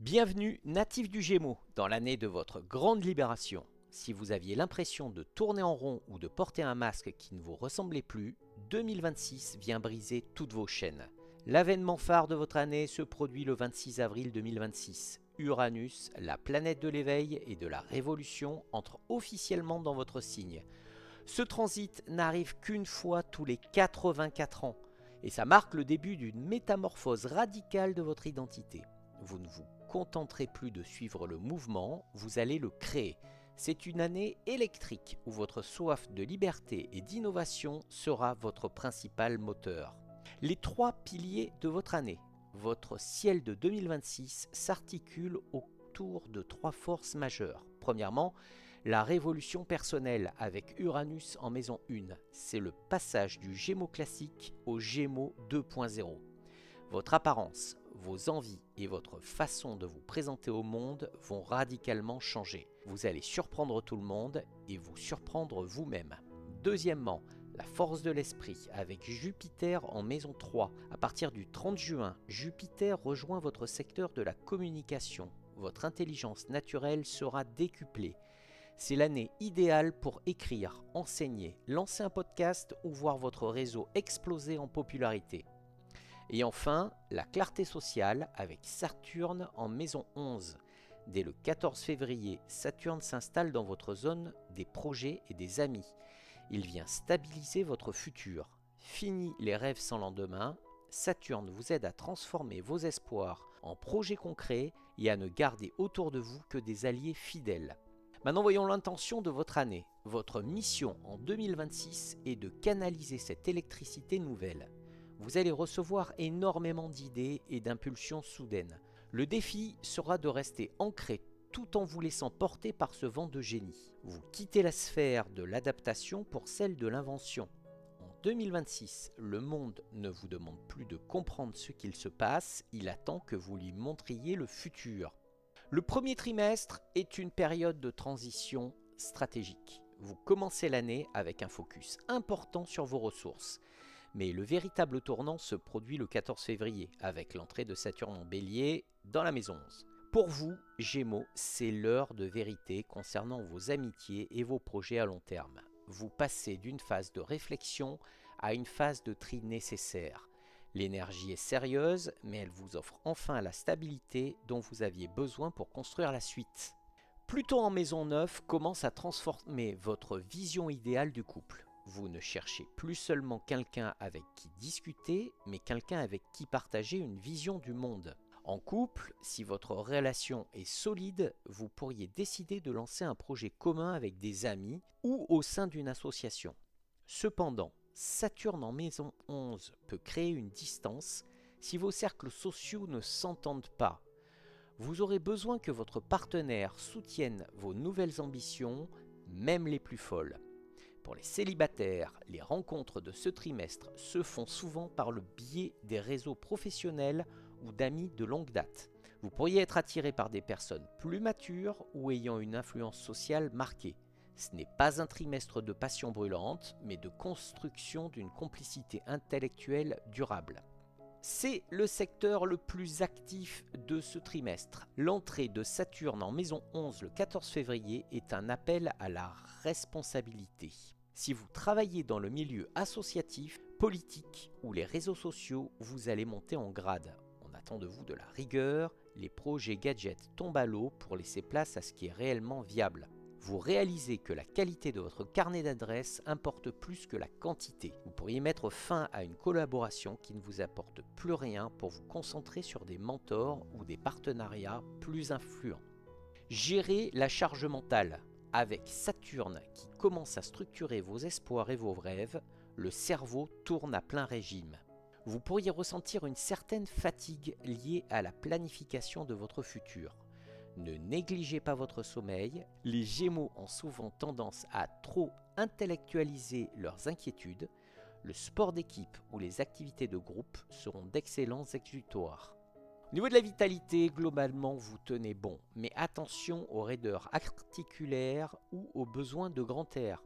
Bienvenue, natif du Gémeaux, dans l'année de votre grande libération. Si vous aviez l'impression de tourner en rond ou de porter un masque qui ne vous ressemblait plus, 2026 vient briser toutes vos chaînes. L'avènement phare de votre année se produit le 26 avril 2026. Uranus, la planète de l'éveil et de la révolution, entre officiellement dans votre signe. Ce transit n'arrive qu'une fois tous les 84 ans, et ça marque le début d'une métamorphose radicale de votre identité. Vous ne vous contenterez plus de suivre le mouvement, vous allez le créer. C'est une année électrique où votre soif de liberté et d'innovation sera votre principal moteur. Les trois piliers de votre année. Votre ciel de 2026 s'articule autour de trois forces majeures. Premièrement, la révolution personnelle avec Uranus en maison 1. C'est le passage du Gémeaux classique au Gémeaux 2.0. Votre apparence, vos envies et votre façon de vous présenter au monde vont radicalement changer. Vous allez surprendre tout le monde et vous surprendre vous-même. Deuxièmement, la force de l'esprit avec Jupiter en maison 3. À partir du 30 juin, Jupiter rejoint votre secteur de la communication. Votre intelligence naturelle sera décuplée. C'est l'année idéale pour écrire, enseigner, lancer un podcast ou voir votre réseau exploser en popularité. Et enfin, la clarté sociale avec Saturne en maison 11. Dès le 14 février, Saturne s'installe dans votre zone des projets et des amis. Il vient stabiliser votre futur. Fini les rêves sans lendemain, Saturne vous aide à transformer vos espoirs en projets concrets et à ne garder autour de vous que des alliés fidèles. Maintenant voyons l'intention de votre année. Votre mission en 2026 est de canaliser cette électricité nouvelle. Vous allez recevoir énormément d'idées et d'impulsions soudaines. Le défi sera de rester ancré tout en vous laissant porter par ce vent de génie. Vous quittez la sphère de l'adaptation pour celle de l'invention. En 2026, le monde ne vous demande plus de comprendre ce qu'il se passe, il attend que vous lui montriez le futur. Le premier trimestre est une période de transition stratégique. Vous commencez l'année avec un focus important sur vos ressources. Mais le véritable tournant se produit le 14 février, avec l'entrée de Saturne en Bélier dans la maison 11. Pour vous, Gémeaux, c'est l'heure de vérité concernant vos amitiés et vos projets à long terme. Vous passez d'une phase de réflexion à une phase de tri nécessaire. L'énergie est sérieuse, mais elle vous offre enfin la stabilité dont vous aviez besoin pour construire la suite. Pluton en maison 9 commence à transformer votre vision idéale du couple. Vous ne cherchez plus seulement quelqu'un avec qui discuter, mais quelqu'un avec qui partager une vision du monde. En couple, si votre relation est solide, vous pourriez décider de lancer un projet commun avec des amis ou au sein d'une association. Cependant, Saturne en maison 11 peut créer une distance si vos cercles sociaux ne s'entendent pas. Vous aurez besoin que votre partenaire soutienne vos nouvelles ambitions, même les plus folles. Pour les célibataires, les rencontres de ce trimestre se font souvent par le biais des réseaux professionnels ou d'amis de longue date. Vous pourriez être attiré par des personnes plus matures ou ayant une influence sociale marquée. Ce n'est pas un trimestre de passion brûlante, mais de construction d'une complicité intellectuelle durable. C'est le secteur le plus actif de ce trimestre. L'entrée de Saturne en maison 11 le 14 février est un appel à la responsabilité. Si vous travaillez dans le milieu associatif, politique ou les réseaux sociaux, vous allez monter en grade. On attend de vous de la rigueur, les projets gadgets tombent à l'eau pour laisser place à ce qui est réellement viable. Vous réalisez que la qualité de votre carnet d'adresses importe plus que la quantité. Vous pourriez mettre fin à une collaboration qui ne vous apporte plus rien pour vous concentrer sur des mentors ou des partenariats plus influents. Gérez la charge mentale. Avec Saturne qui commence à structurer vos espoirs et vos rêves, le cerveau tourne à plein régime. Vous pourriez ressentir une certaine fatigue liée à la planification de votre futur. Ne négligez pas votre sommeil, les Gémeaux ont souvent tendance à trop intellectualiser leurs inquiétudes, le sport d'équipe ou les activités de groupe seront d'excellents exutoires. Au niveau de la vitalité, globalement vous tenez bon, mais attention aux raideurs articulaires ou aux besoins de grand air.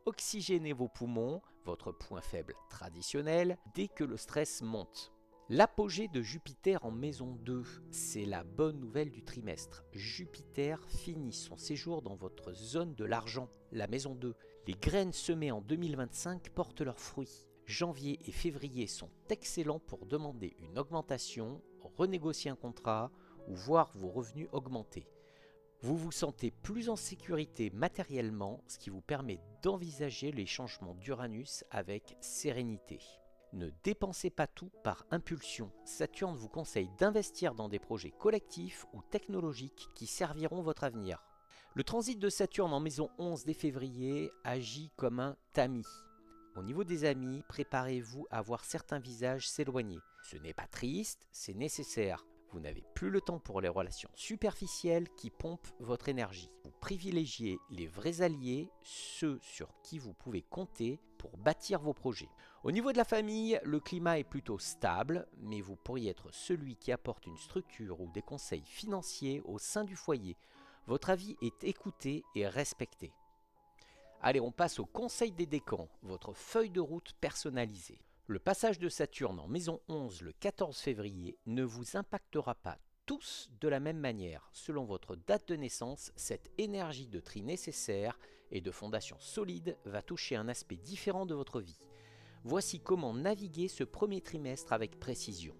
Oxygénez vos poumons, votre point faible traditionnel, dès que le stress monte. L'apogée de Jupiter en maison 2, c'est la bonne nouvelle du trimestre. Jupiter finit son séjour dans votre zone de l'argent, la maison 2. Les graines semées en 2025 portent leurs fruits. Janvier et février sont excellents pour demander une augmentation, renégocier un contrat ou voir vos revenus augmenter. Vous vous sentez plus en sécurité matériellement, ce qui vous permet d'envisager les changements d'Uranus avec sérénité. Ne dépensez pas tout par impulsion. Saturne vous conseille d'investir dans des projets collectifs ou technologiques qui serviront votre avenir. Le transit de Saturne en maison 11 dès février agit comme un tamis. Au niveau des amis, préparez-vous à voir certains visages s'éloigner. Ce n'est pas triste, c'est nécessaire. Vous n'avez plus le temps pour les relations superficielles qui pompent votre énergie. Vous privilégiez les vrais alliés, ceux sur qui vous pouvez compter pour bâtir vos projets. Au niveau de la famille, le climat est plutôt stable, mais vous pourriez être celui qui apporte une structure ou des conseils financiers au sein du foyer. Votre avis est écouté et respecté. Allez, on passe au conseil des décans, votre feuille de route personnalisée. Le passage de Saturne en maison 11 le 14 février ne vous impactera pas tous de la même manière. Selon votre date de naissance, cette énergie de tri nécessaire et de fondation solide va toucher un aspect différent de votre vie. Voici comment naviguer ce premier trimestre avec précision.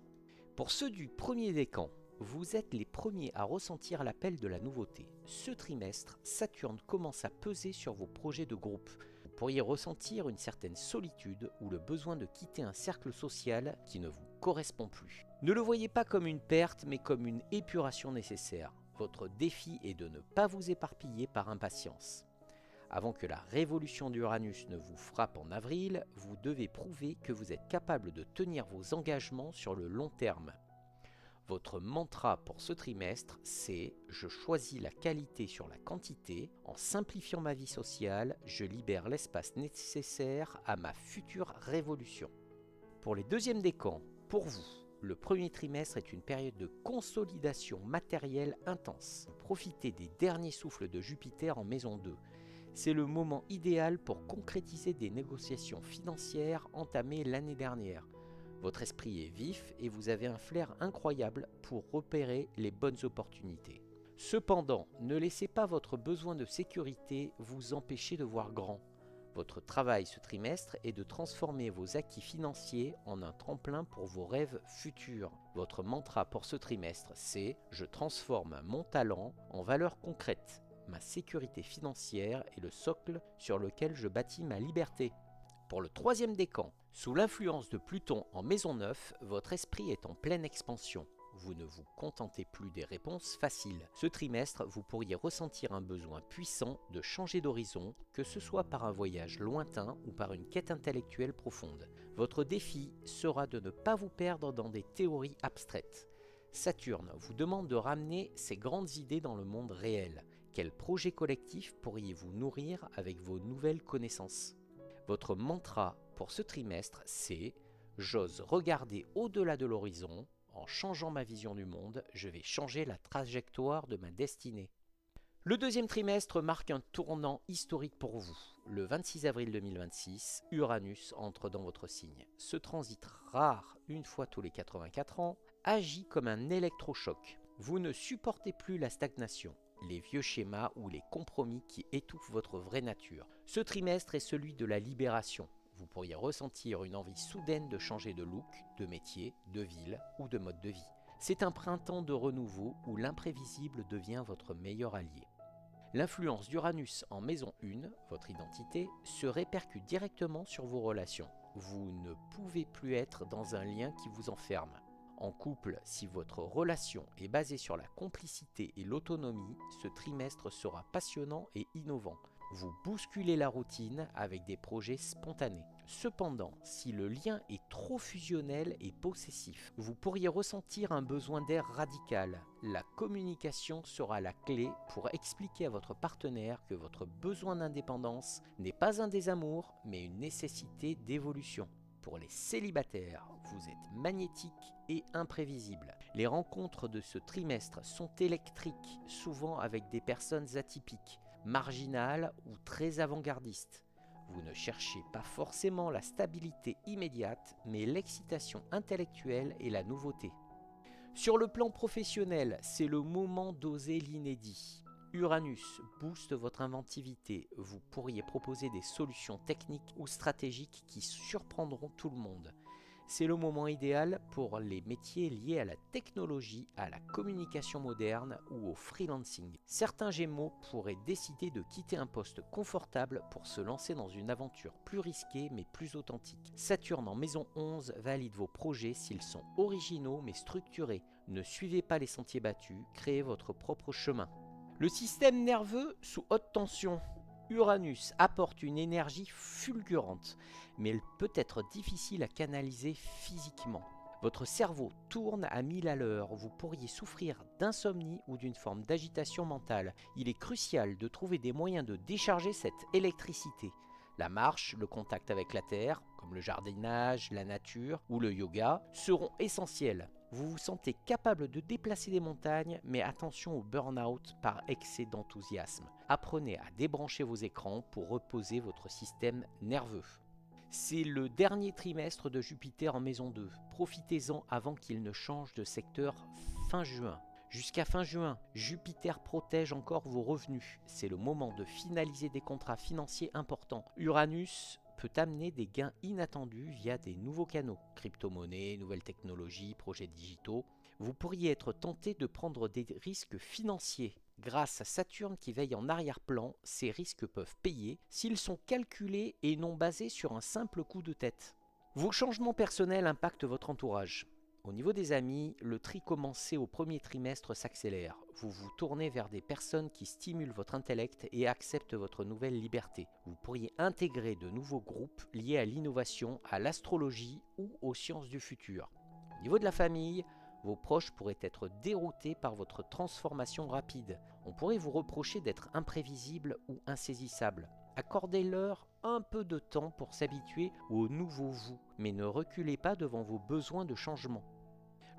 Pour ceux du premier décan, vous êtes les premiers à ressentir l'appel de la nouveauté. Ce trimestre, Saturne commence à peser sur vos projets de groupe. Vous pourriez ressentir une certaine solitude ou le besoin de quitter un cercle social qui ne vous correspond plus. Ne le voyez pas comme une perte, mais comme une épuration nécessaire. Votre défi est de ne pas vous éparpiller par impatience. Avant que la révolution d'Uranus ne vous frappe en avril, vous devez prouver que vous êtes capable de tenir vos engagements sur le long terme. Votre mantra pour ce trimestre, c'est « Je choisis la qualité sur la quantité. En simplifiant ma vie sociale, je libère l'espace nécessaire à ma future révolution. » Pour les deuxièmes décans, pour vous, le premier trimestre est une période de consolidation matérielle intense. Profitez des derniers souffles de Jupiter en maison 2. C'est le moment idéal pour concrétiser des négociations financières entamées l'année dernière. Votre esprit est vif et vous avez un flair incroyable pour repérer les bonnes opportunités. Cependant, ne laissez pas votre besoin de sécurité vous empêcher de voir grand. Votre travail ce trimestre est de transformer vos acquis financiers en un tremplin pour vos rêves futurs. Votre mantra pour ce trimestre, c'est « Je transforme mon talent en valeur concrète. Ma sécurité financière est le socle sur lequel je bâtis ma liberté. » Pour le troisième décan, sous l'influence de Pluton en maison 9, votre esprit est en pleine expansion. Vous ne vous contentez plus des réponses faciles. Ce trimestre, vous pourriez ressentir un besoin puissant de changer d'horizon, que ce soit par un voyage lointain ou par une quête intellectuelle profonde. Votre défi sera de ne pas vous perdre dans des théories abstraites. Saturne vous demande de ramener ces grandes idées dans le monde réel. Quel projet collectif pourriez-vous nourrir avec vos nouvelles connaissances ? Votre mantra pour ce trimestre, c'est « J'ose regarder au-delà de l'horizon. En changeant ma vision du monde, je vais changer la trajectoire de ma destinée. » Le deuxième trimestre marque un tournant historique pour vous. Le 26 avril 2026, Uranus entre dans votre signe. Ce transit rare, une fois tous les 84 ans, agit comme un électrochoc. Vous ne supportez plus la stagnation, les vieux schémas ou les compromis qui étouffent votre vraie nature. Ce trimestre est celui de la libération. Vous pourriez ressentir une envie soudaine de changer de look, de métier, de ville ou de mode de vie. C'est un printemps de renouveau où l'imprévisible devient votre meilleur allié. L'influence d'Uranus en maison 1, votre identité, se répercute directement sur vos relations. Vous ne pouvez plus être dans un lien qui vous enferme. En couple, si votre relation est basée sur la complicité et l'autonomie, ce trimestre sera passionnant et innovant. Vous bousculez la routine avec des projets spontanés. Cependant, si le lien est trop fusionnel et possessif, vous pourriez ressentir un besoin d'air radical. La communication sera la clé pour expliquer à votre partenaire que votre besoin d'indépendance n'est pas un désamour, mais une nécessité d'évolution. Pour les célibataires, vous êtes magnétique et imprévisible. Les rencontres de ce trimestre sont électriques, souvent avec des personnes atypiques, marginales ou très avant-gardistes. Vous ne cherchez pas forcément la stabilité immédiate, mais l'excitation intellectuelle et la nouveauté. Sur le plan professionnel, c'est le moment d'oser l'inédit. Uranus booste votre inventivité. Vous pourriez proposer des solutions techniques ou stratégiques qui surprendront tout le monde. C'est le moment idéal pour les métiers liés à la technologie, à la communication moderne ou au freelancing. Certains Gémeaux pourraient décider de quitter un poste confortable pour se lancer dans une aventure plus risquée mais plus authentique. Saturne en maison 11 valide vos projets s'ils sont originaux mais structurés. Ne suivez pas les sentiers battus, créez votre propre chemin. Le système nerveux sous haute tension. Uranus apporte une énergie fulgurante, mais elle peut être difficile à canaliser physiquement. Votre cerveau tourne à 1000 à l'heure, vous pourriez souffrir d'insomnie ou d'une forme d'agitation mentale. Il est crucial de trouver des moyens de décharger cette électricité. La marche, le contact avec la terre, comme le jardinage, la nature ou le yoga, seront essentiels. Vous vous sentez capable de déplacer des montagnes, mais attention au burn-out par excès d'enthousiasme. Apprenez à débrancher vos écrans pour reposer votre système nerveux. C'est le dernier trimestre de Jupiter en maison 2. Profitez-en avant qu'il ne change de secteur fin juin. Jusqu'à fin juin, Jupiter protège encore vos revenus. C'est le moment de finaliser des contrats financiers importants. Uranus peut amener des gains inattendus via des nouveaux canaux, crypto-monnaies, nouvelles technologies, projets digitaux. Vous pourriez être tenté de prendre des risques financiers. Grâce à Saturne qui veille en arrière-plan, ces risques peuvent payer s'ils sont calculés et non basés sur un simple coup de tête. Vos changements personnels impactent votre entourage. Au niveau des amis, le tri commencé au premier trimestre s'accélère. Vous vous tournez vers des personnes qui stimulent votre intellect et acceptent votre nouvelle liberté. Vous pourriez intégrer de nouveaux groupes liés à l'innovation, à l'astrologie ou aux sciences du futur. Au niveau de la famille, vos proches pourraient être déroutés par votre transformation rapide. On pourrait vous reprocher d'être imprévisible ou insaisissable. Accordez-leur un peu de temps pour s'habituer au nouveau vous, mais ne reculez pas devant vos besoins de changement.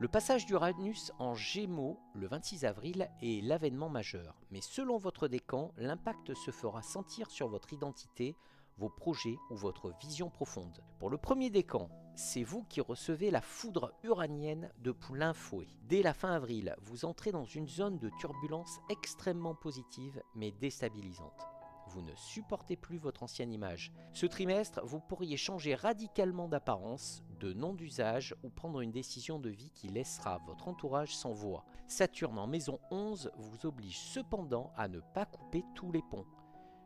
Le passage d'Uranus en Gémeaux le 26 avril est l'avènement majeur, mais selon votre décan, l'impact se fera sentir sur votre identité, vos projets ou votre vision profonde. Pour le premier décan, c'est vous qui recevez la foudre uranienne de plein fouet. Dès la fin avril, vous entrez dans une zone de turbulence extrêmement positive mais déstabilisante. Vous ne supportez plus votre ancienne image. Ce trimestre, vous pourriez changer radicalement d'apparence, de nom d'usage ou prendre une décision de vie qui laissera votre entourage sans voix. Saturne en maison 11 vous oblige cependant à ne pas couper tous les ponts.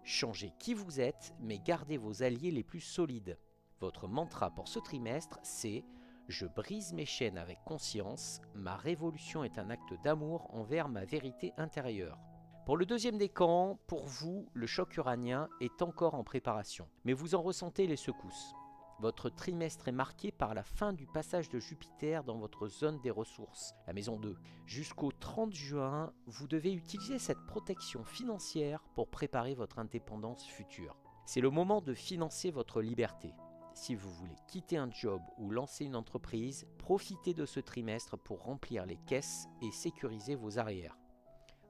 Changez qui vous êtes, mais gardez vos alliés les plus solides. Votre mantra pour ce trimestre, c'est « Je brise mes chaînes avec conscience, ma révolution est un acte d'amour envers ma vérité intérieure ». Pour le deuxième décan, pour vous, le choc uranien est encore en préparation, mais vous en ressentez les secousses. Votre trimestre est marqué par la fin du passage de Jupiter dans votre zone des ressources, la maison 2. Jusqu'au 30 juin, vous devez utiliser cette protection financière pour préparer votre indépendance future. C'est le moment de financer votre liberté. Si vous voulez quitter un job ou lancer une entreprise, profitez de ce trimestre pour remplir les caisses et sécuriser vos arrières.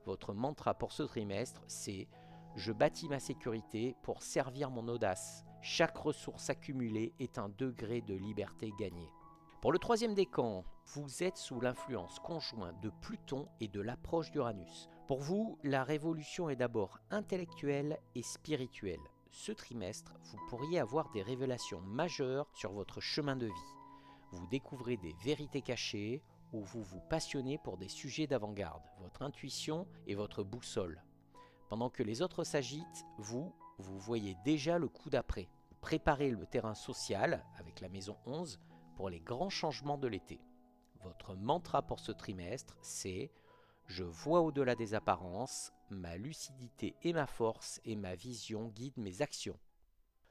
Votre mantra pour ce trimestre, c'est « Je bâtis ma sécurité pour servir mon audace ». Chaque ressource accumulée est un degré de liberté gagné. Pour le troisième décan, vous êtes sous l'influence conjointe de Pluton et de l'approche d'Uranus. Pour vous, la révolution est d'abord intellectuelle et spirituelle. Ce trimestre, vous pourriez avoir des révélations majeures sur votre chemin de vie. Vous découvrez des vérités cachées ou vous vous passionnez pour des sujets d'avant-garde. Votre intuition est votre boussole. Pendant que les autres s'agitent, vous voyez déjà le coup d'après. Préparez le terrain social, avec la maison 11, pour les grands changements de l'été. Votre mantra pour ce trimestre, c'est « Je vois au-delà des apparences, ma lucidité et ma force et ma vision guident mes actions ».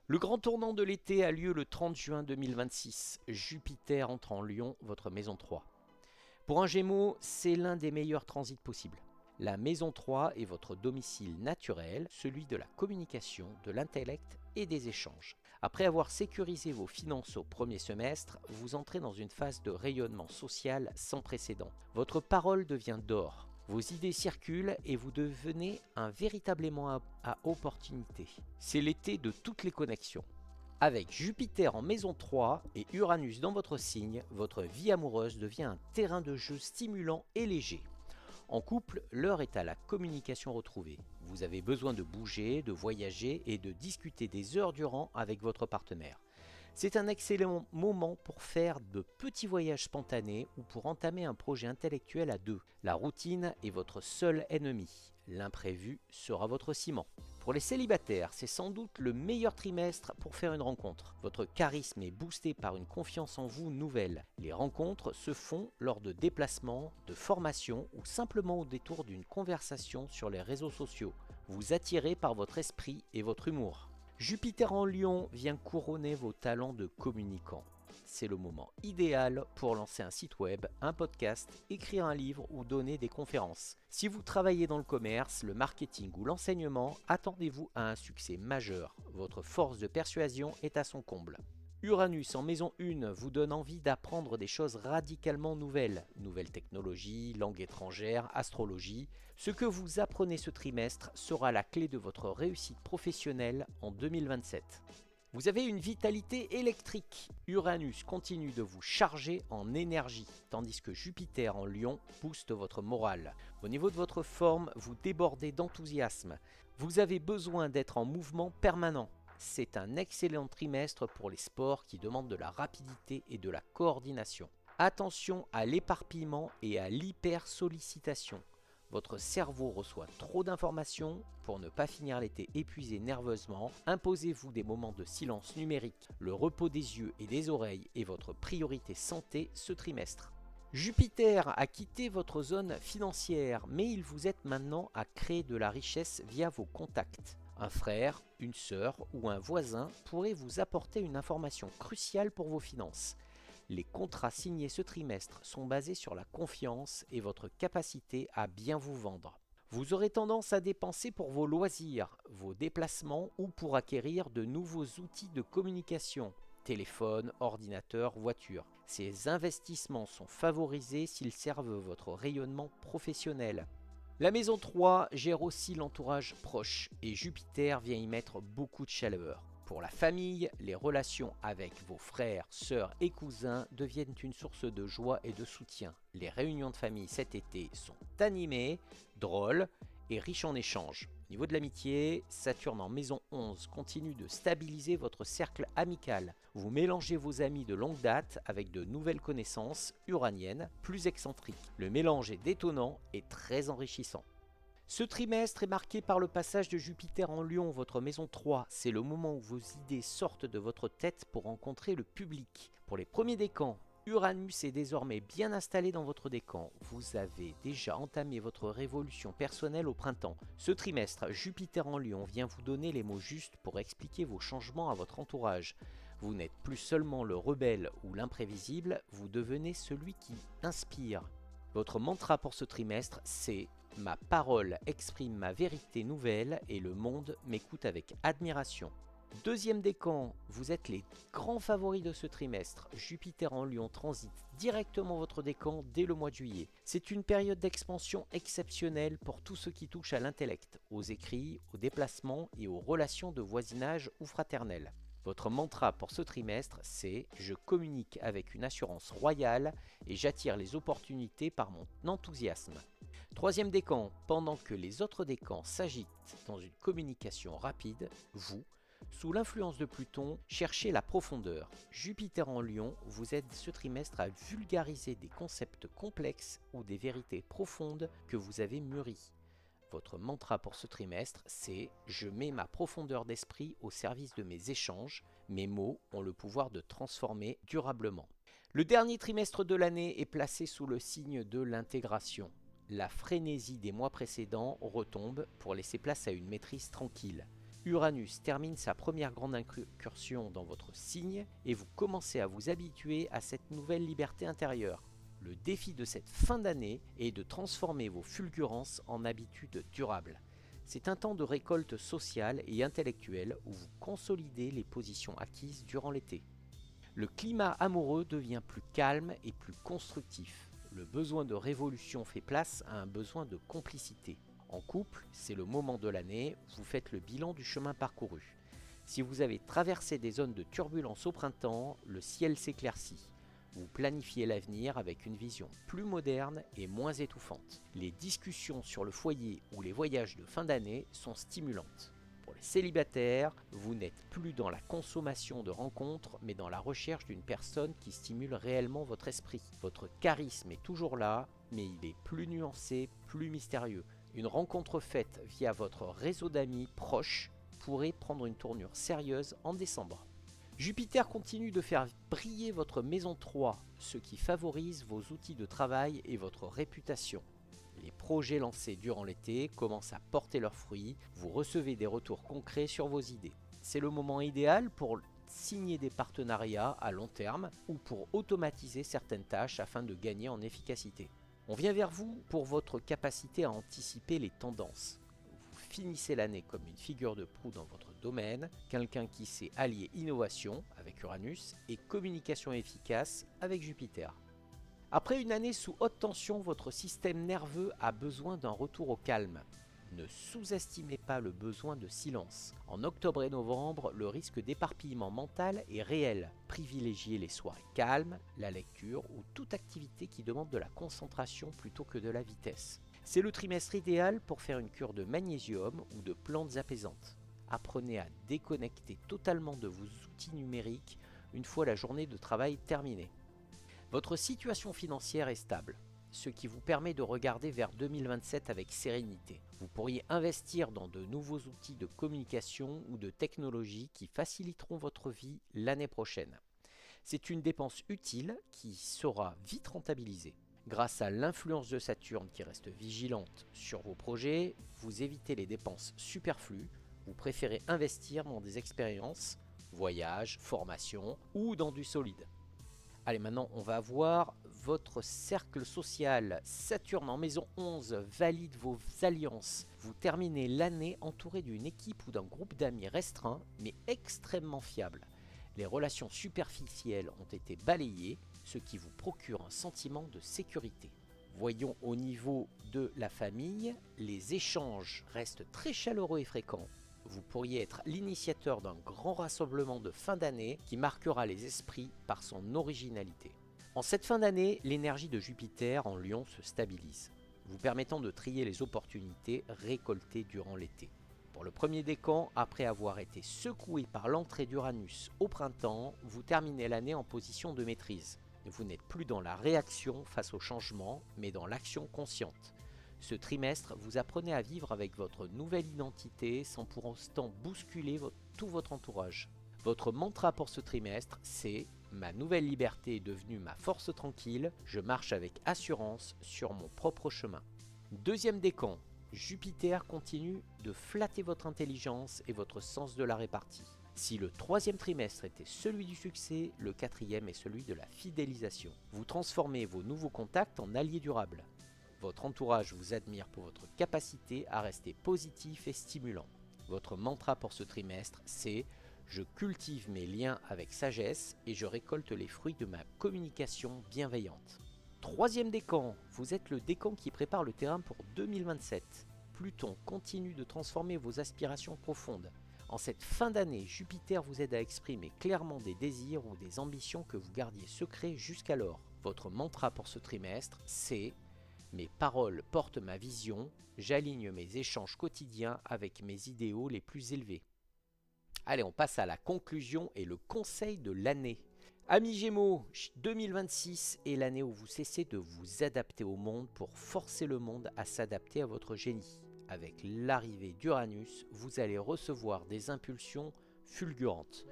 Le grand tournant de l'été a lieu le 30 juin 2026. Jupiter entre en Lion, votre maison 3. Pour un Gémeaux, c'est l'un des meilleurs transits possibles. La maison 3 est votre domicile naturel, celui de la communication, de l'intellect et des échanges. Après avoir sécurisé vos finances au premier semestre, vous entrez dans une phase de rayonnement social sans précédent. Votre parole devient d'or. Vos idées circulent et vous devenez un véritable aimant à opportunité. C'est l'été de toutes les connexions. Avec Jupiter en maison 3 et Uranus dans votre signe, votre vie amoureuse devient un terrain de jeu stimulant et léger. En couple, l'heure est à la communication retrouvée. Vous avez besoin de bouger, de voyager et de discuter des heures durant avec votre partenaire. C'est un excellent moment pour faire de petits voyages spontanés ou pour entamer un projet intellectuel à deux. La routine est votre seul ennemi. L'imprévu sera votre ciment. Pour les célibataires, c'est sans doute le meilleur trimestre pour faire une rencontre. Votre charisme est boosté par une confiance en vous nouvelle. Les rencontres se font lors de déplacements, de formations ou simplement au détour d'une conversation sur les réseaux sociaux. Vous attirez par votre esprit et votre humour. Jupiter en Lion vient couronner vos talents de communicant. C'est le moment idéal pour lancer un site web, un podcast, écrire un livre ou donner des conférences. Si vous travaillez dans le commerce, le marketing ou l'enseignement, attendez-vous à un succès majeur. Votre force de persuasion est à son comble. Uranus en maison 1 vous donne envie d'apprendre des choses radicalement nouvelles. Nouvelles technologies, langues étrangères, astrologie. Ce que vous apprenez ce trimestre sera la clé de votre réussite professionnelle en 2027. Vous avez une vitalité électrique. Uranus continue de vous charger en énergie, tandis que Jupiter en Lion booste votre morale. Au niveau de votre forme, vous débordez d'enthousiasme. Vous avez besoin d'être en mouvement permanent. C'est un excellent trimestre pour les sports qui demandent de la rapidité et de la coordination. Attention à l'éparpillement et à l'hypersollicitation. Votre cerveau reçoit trop d'informations. Pour ne pas finir l'été épuisé nerveusement, imposez-vous des moments de silence numérique. Le repos des yeux et des oreilles est votre priorité santé ce trimestre. Jupiter a quitté votre zone financière, mais il vous aide maintenant à créer de la richesse via vos contacts. Un frère, une sœur ou un voisin pourrait vous apporter une information cruciale pour vos finances. Les contrats signés ce trimestre sont basés sur la confiance et votre capacité à bien vous vendre. Vous aurez tendance à dépenser pour vos loisirs, vos déplacements ou pour acquérir de nouveaux outils de communication, téléphone, ordinateur, voiture. Ces investissements sont favorisés s'ils servent votre rayonnement professionnel. La maison 3 gère aussi l'entourage proche et Jupiter vient y mettre beaucoup de chaleur. Pour la famille, les relations avec vos frères, sœurs et cousins deviennent une source de joie et de soutien. Les réunions de famille cet été sont animées, drôles et riches en échanges. Au niveau de l'amitié, Saturne en maison 11 continue de stabiliser votre cercle amical. Vous mélangez vos amis de longue date avec de nouvelles connaissances uraniennes plus excentriques. Le mélange est détonnant et très enrichissant. Ce trimestre est marqué par le passage de Jupiter en Lion, votre maison 3. C'est le moment où vos idées sortent de votre tête pour rencontrer le public. Pour les premiers décans, Uranus est désormais bien installé dans votre décan. Vous avez déjà entamé votre révolution personnelle au printemps. Ce trimestre, Jupiter en Lion vient vous donner les mots justes pour expliquer vos changements à votre entourage. Vous n'êtes plus seulement le rebelle ou l'imprévisible, vous devenez celui qui inspire. Votre mantra pour ce trimestre, c'est « Ma parole exprime ma vérité nouvelle et le monde m'écoute avec admiration ». Deuxième décan, vous êtes les grands favoris de ce trimestre. Jupiter en Lion transite directement votre décan dès le mois de juillet. C'est une période d'expansion exceptionnelle pour tout ce qui touche à l'intellect, aux écrits, aux déplacements et aux relations de voisinage ou fraternelles. Votre mantra pour ce trimestre, c'est « Je communique avec une assurance royale et j'attire les opportunités par mon enthousiasme ». Troisième décan, pendant que les autres décans s'agitent dans une communication rapide, vous, sous l'influence de Pluton, cherchez la profondeur. Jupiter en Lion vous aide ce trimestre à vulgariser des concepts complexes ou des vérités profondes que vous avez mûries. Votre mantra pour ce trimestre, c'est « Je mets ma profondeur d'esprit au service de mes échanges. Mes mots ont le pouvoir de transformer durablement. » Le dernier trimestre de l'année est placé sous le signe de l'intégration. La frénésie des mois précédents retombe pour laisser place à une maîtrise tranquille. Uranus termine sa première grande incursion dans votre signe et vous commencez à vous habituer à cette nouvelle liberté intérieure. Le défi de cette fin d'année est de transformer vos fulgurances en habitudes durables. C'est un temps de récolte sociale et intellectuelle où vous consolidez les positions acquises durant l'été. Le climat amoureux devient plus calme et plus constructif. Le besoin de révolution fait place à un besoin de complicité. En couple, c'est le moment de l'année, vous faites le bilan du chemin parcouru. Si vous avez traversé des zones de turbulence au printemps, le ciel s'éclaircit. Vous planifiez l'avenir avec une vision plus moderne et moins étouffante. Les discussions sur le foyer ou les voyages de fin d'année sont stimulantes. Pour les célibataires, vous n'êtes plus dans la consommation de rencontres, mais dans la recherche d'une personne qui stimule réellement votre esprit. Votre charisme est toujours là, mais il est plus nuancé, plus mystérieux. Une rencontre faite via votre réseau d'amis proches pourrait prendre une tournure sérieuse en décembre. Jupiter continue de faire briller votre maison 3, ce qui favorise vos outils de travail et votre réputation. Les projets lancés durant l'été commencent à porter leurs fruits, vous recevez des retours concrets sur vos idées. C'est le moment idéal pour signer des partenariats à long terme ou pour automatiser certaines tâches afin de gagner en efficacité. On vient vers vous pour votre capacité à anticiper les tendances. Vous finissez l'année comme une figure de proue dans votre domaine, quelqu'un qui sait allier innovation avec Uranus et communication efficace avec Jupiter. Après une année sous haute tension, votre système nerveux a besoin d'un retour au calme. Ne sous-estimez pas le besoin de silence. En octobre et novembre, le risque d'éparpillement mental est réel. Privilégiez les soirées calmes, la lecture ou toute activité qui demande de la concentration plutôt que de la vitesse. C'est le trimestre idéal pour faire une cure de magnésium ou de plantes apaisantes. Apprenez à déconnecter totalement de vos outils numériques une fois la journée de travail terminée. Votre situation financière est stable, ce qui vous permet de regarder vers 2027 avec sérénité. Vous pourriez investir dans de nouveaux outils de communication ou de technologie qui faciliteront votre vie l'année prochaine. C'est une dépense utile qui sera vite rentabilisée. Grâce à l'influence de Saturne qui reste vigilante sur vos projets, vous évitez les dépenses superflues, vous préférez investir dans des expériences, voyages, formations ou dans du solide. Allez, maintenant, on va voir votre cercle social. Saturne en maison 11 valide vos alliances. Vous terminez l'année entouré d'une équipe ou d'un groupe d'amis restreint, mais extrêmement fiable. Les relations superficielles ont été balayées, ce qui vous procure un sentiment de sécurité. Voyons au niveau de la famille, les échanges restent très chaleureux et fréquents. Vous pourriez être l'initiateur d'un grand rassemblement de fin d'année qui marquera les esprits par son originalité. En cette fin d'année, l'énergie de Jupiter en Lion se stabilise, vous permettant de trier les opportunités récoltées durant l'été. Pour le premier décan, après avoir été secoué par l'entrée d'Uranus au printemps, vous terminez l'année en position de maîtrise. Vous n'êtes plus dans la réaction face au changement, mais dans l'action consciente. Ce trimestre, vous apprenez à vivre avec votre nouvelle identité sans pour autant bousculer tout votre entourage. Votre mantra pour ce trimestre, c'est « Ma nouvelle liberté est devenue ma force tranquille, je marche avec assurance sur mon propre chemin ». Deuxième décan, Jupiter continue de flatter votre intelligence et votre sens de la répartie. Si le troisième trimestre était celui du succès, le quatrième est celui de la fidélisation. Vous transformez vos nouveaux contacts en alliés durables. Votre entourage vous admire pour votre capacité à rester positif et stimulant. Votre mantra pour ce trimestre, c'est « Je cultive mes liens avec sagesse et je récolte les fruits de ma communication bienveillante ». Troisième décan, vous êtes le décan qui prépare le terrain pour 2027. Pluton continue de transformer vos aspirations profondes. En cette fin d'année, Jupiter vous aide à exprimer clairement des désirs ou des ambitions que vous gardiez secrets jusqu'alors. Votre mantra pour ce trimestre, c'est « Mes paroles portent ma vision, j'aligne mes échanges quotidiens avec mes idéaux les plus élevés. » Allez, on passe à la conclusion et le conseil de l'année. Amis Gémeaux, 2026 est l'année où vous cessez de vous adapter au monde pour forcer le monde à s'adapter à votre génie. Avec l'arrivée d'Uranus, vous allez recevoir des impulsions fulgurantes.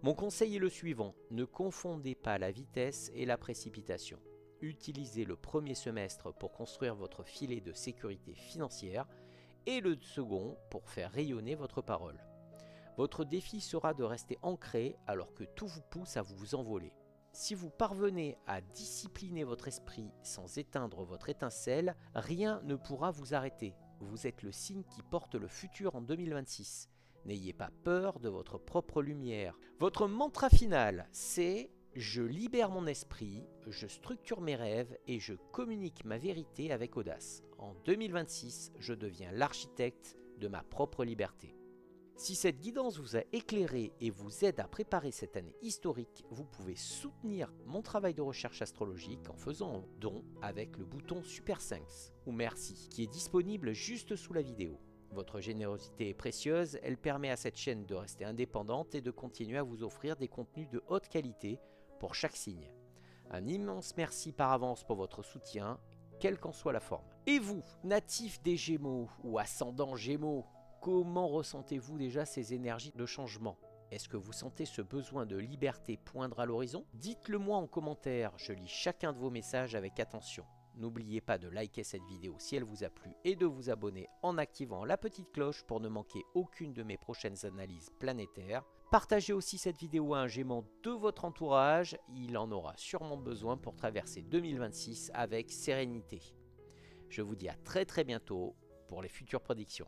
Mon conseil est le suivant, ne confondez pas la vitesse et la précipitation. Utilisez le premier semestre pour construire votre filet de sécurité financière et le second pour faire rayonner votre parole. Votre défi sera de rester ancré alors que tout vous pousse à vous envoler. Si vous parvenez à discipliner votre esprit sans éteindre votre étincelle, rien ne pourra vous arrêter. Vous êtes le signe qui porte le futur en 2026. N'ayez pas peur de votre propre lumière. Votre mantra final, c'est Je libère mon esprit, je structure mes rêves et je communique ma vérité avec audace. En 2026, je deviens l'architecte de ma propre liberté. Si cette guidance vous a éclairé et vous aide à préparer cette année historique, vous pouvez soutenir mon travail de recherche astrologique en faisant un don avec le bouton Super Thanks ou Merci qui est disponible juste sous la vidéo. Votre générosité est précieuse, elle permet à cette chaîne de rester indépendante et de continuer à vous offrir des contenus de haute qualité pour chaque signe. Un immense merci par avance pour votre soutien, quelle qu'en soit la forme. Et vous, natif des Gémeaux ou ascendant Gémeaux, comment ressentez-vous déjà ces énergies de changement? Est-ce que vous sentez ce besoin de liberté poindre à l'horizon? Dites-le moi en commentaire, je lis chacun de vos messages avec attention. N'oubliez pas de liker cette vidéo si elle vous a plu et de vous abonner en activant la petite cloche pour ne manquer aucune de mes prochaines analyses planétaires. Partagez aussi cette vidéo à un Gémeaux de votre entourage, il en aura sûrement besoin pour traverser 2026 avec sérénité. Je vous dis à très bientôt pour les futures prédictions.